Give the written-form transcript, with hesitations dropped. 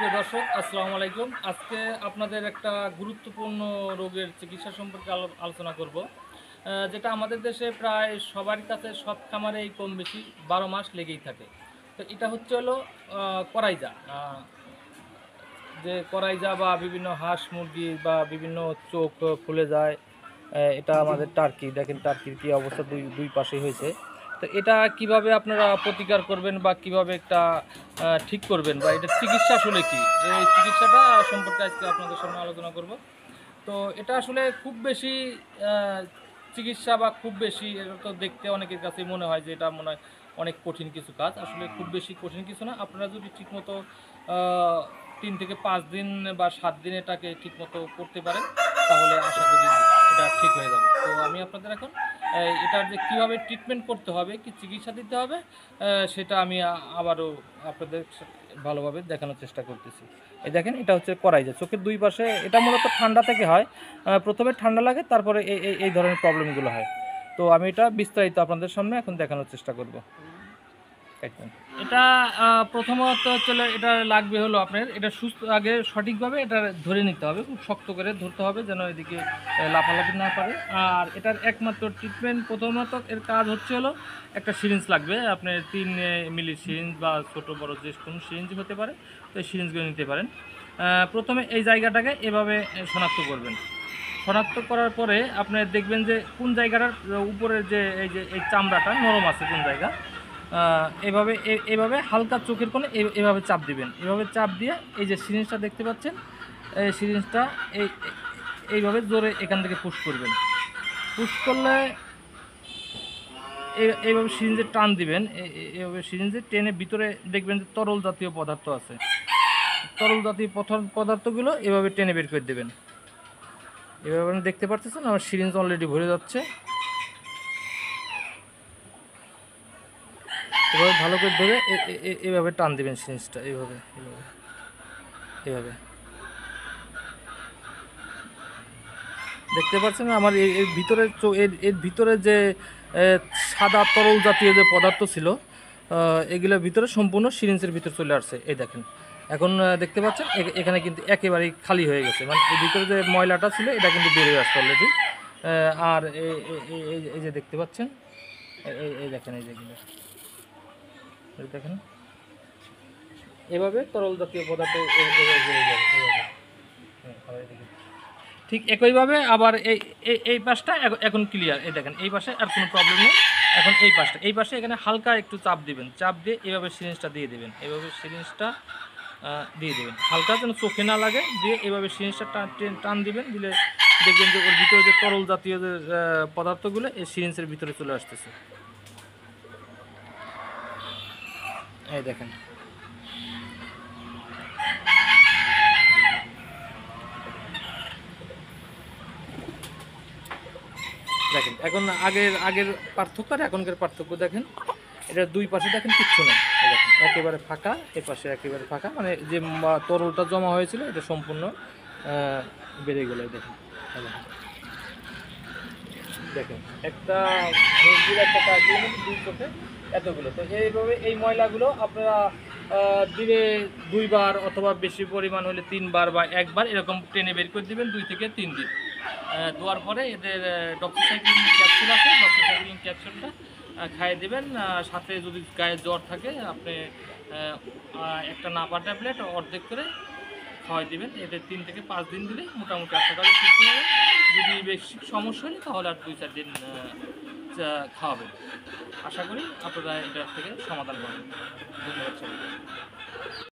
প্রিয় দর্শক, আসসালামু আলাইকুম। আজকে আপনাদের একটা গুরুত্বপূর্ণ রোগের চিকিৎসা সম্পর্কে আলোচনা করব, যেটা আমাদের দেশে প্রায় সবার কাছে সব খামারেই কম বেশি 12 মাস লেগেই থাকে। তো এটা হচ্ছে হলো করাইজা। যে করাইজা বা বিভিন্ন হাঁস মুরগি বা বিভিন্ন চোখ ফুলে যায়। এটা আমাদের টার্কি, দেখেন টার্কির কি অবস্থা, দুই দুই পাশেই হয়েছে। তো এটা কিভাবে আপনারা প্রতিকার করবেন বা কিভাবে একটা ঠিক করবেন বা এটা চিকিৎসা আসলে কি, এই চিকিৎসাটা সম্পর্কে আজকে আপনাদের সামনে আলোচনা করব। তো এটা আসলে খুব বেশি আহ, চিকিৎসা বা খুব বেশি, এটা তো দেখতে অনেকের কাছেই মনে হয় যে এটা মনে হয় অনেক কঠিন কিছু কাজ। আসলে খুব বেশি কঠিন কিছু না। আপনারা যদি ঠিকমতো 3 থেকে 5 দিন বা 7 দিন এটাকে ঠিকমতো করতে পারেন, তাহলে আশা করি এটা ঠিক হয়ে যাবে। তো আমি আপনাদের এখন এটার যে কীভাবে ট্রিটমেন্ট করতে হবে, কি চিকিৎসা দিতে হবে, সেটা আমি আবারও আপনাদের ভালোভাবে দেখানোর চেষ্টা করতেছি। এই দেখেন, এটা হচ্ছে করাইজা, চোখের দুই পাশে। এটা মূলত ঠান্ডা থেকে হয়। প্রথমে ঠান্ডা লাগে, তারপরে এই ধরনের প্রবলেমগুলো হয়। তো আমি এটা বিস্তারিত আপনাদের সামনে এখন দেখানোর চেষ্টা করব। একদম এটা প্রথমত চলে, এটা লাগবে হলো আপনার, এটা সুস্থ আগে সঠিকভাবে এটা ধরে নিতে হবে, খুব শক্ত করে ধরতে হবে যেন এদিকে লাফালাফি না পারে। আর এটার একমাত্র ট্রিটমেন্ট, প্রথমত এর কাজ হচ্ছে হলো একটা সিরিঞ্জ লাগবে আপনার, 3 মিলি সিরিঞ্জ বা ছোট বড় যে কোনো সিরিঞ্জ হতে পারে। তো এই সিরিঞ্জগুলো নিতে পারেন। প্রথমে এই জায়গাটাকে এভাবে শনাক্ত করবেন। শনাক্ত করার পরে আপনি দেখবেন যে কোন জায়গাটার উপরের যে এই চামড়াটা নরম আছে কোন জায়গা। এভাবে এভাবে হালকা চোখের কোণে এভাবে চাপ দিবেন। এভাবে চাপ দিয়ে এই যে সিরিঞ্জটা দেখতে পাচ্ছেন, এই সিরিঞ্জটা এইভাবে জোরে এখান থেকে পুশ করবেন। পুশ করলে এইভাবে সিরিঞ্জে টান দিবেন। এইভাবে সিরিঞ্জে টেনে ভিতরে দেখবেন যে তরল জাতীয় পদার্থ আছে। তরল জাতীয় পদার্থগুলো এভাবে টেনে বের করে দেবেন। এভাবে আপনি দেখতে পাচ্ছেন আমার সিরিঞ্জ অলরেডি ভরে যাচ্ছে। এভাবে ভালো করে ধরে এভাবে টান দিবেন সিরিঞ্জটা, এইভাবে এইভাবে এইভাবে দেখতে পাচ্ছেন আমার এর ভিতরে, এর ভিতরে যে সাদা তরল জাতীয় যে পদার্থ ছিল, এগুলোর ভিতরে সম্পূর্ণ সিরিঞ্জের ভিতরে চলে আসছে। এই দেখেন, এখন দেখতে পাচ্ছেন এখানে কিন্তু একেবারেই খালি হয়ে গেছে, মানে এর ভিতরে যে ময়লাটা ছিল এটা কিন্তু বেরিয়ে আসছে অলরেডি। আর এই যে দেখতে পাচ্ছেন, এই দেখেন, এই যেগুলো দেখেন, এভাবে তরল জাতীয় পদার্থ ঠিক একইভাবে আবার এই পাশটা এখন ক্লিয়ার। এই দেখেন, এই পাশে আর কোনো প্রবলেম নেই। এখন এই পাশে এখানে হালকা একটু চাপ দিবেন, চাপ দিয়ে এভাবে সিরিঞ্জটা দিয়ে দেবেন, এভাবে সিরিঞ্জটা দিয়ে দেবেন, হালকা যেন চোখে না লাগে, দিয়ে এভাবে সিরিঞ্জটা টান দিবেন। দিলে দেখবেন যে ওর ভিতরে যে তরল জাতীয় যে পদার্থগুলো এই সিরিঞ্জের ভিতরে চলে আসতেছে। এই দেখেন, দেখেন এখন আগের আগের পার্থক্য আর এখনকার পার্থক্য দেখেন। এটা দুই পাশে দেখেন কিচ্ছু নেই, দেখেন একেবারে ফাঁকা, এ পাশে একেবারে ফাঁকা, মানে যে তরলটা জমা হয়েছিল এটা সম্পূর্ণ বেড়ে গেল। দেখেন, দেখেন একটা মুরগির একটা কাজের মধ্যে দুই চোখে এতগুলো। তো এইভাবে এই ময়লাগুলো আপনারা দিনে 2 বার অথবা বেশি পরিমাণ হলে 3 বার বা একবার এরকম টেনে বের করে দেবেন, 2 থেকে 3 দিন ধোয়ার পরে এদের ডক্সিসাইক্লিন ক্যাপসুল আছে, ডক্সিসাইক্লিন ক্যাপসুলটা খাইয়ে দেবেন। সাথে যদি গায়ে জ্বর থাকে আপনি একটা নাপা ট্যাবলেট অর্ধেক করে খাওয়াই দেবেন। এতে 3 থেকে 5 দিন দিলে মোটামুটি আশা করি সুস্থ হবে। যদি বেশি সমস্যা হলে তাহলে আর 2-4 দিন খাওয়াবেন। আশা করি আপনারা এটার থেকে সমাধান পাবেন। ধন্যবাদ সবাইকে।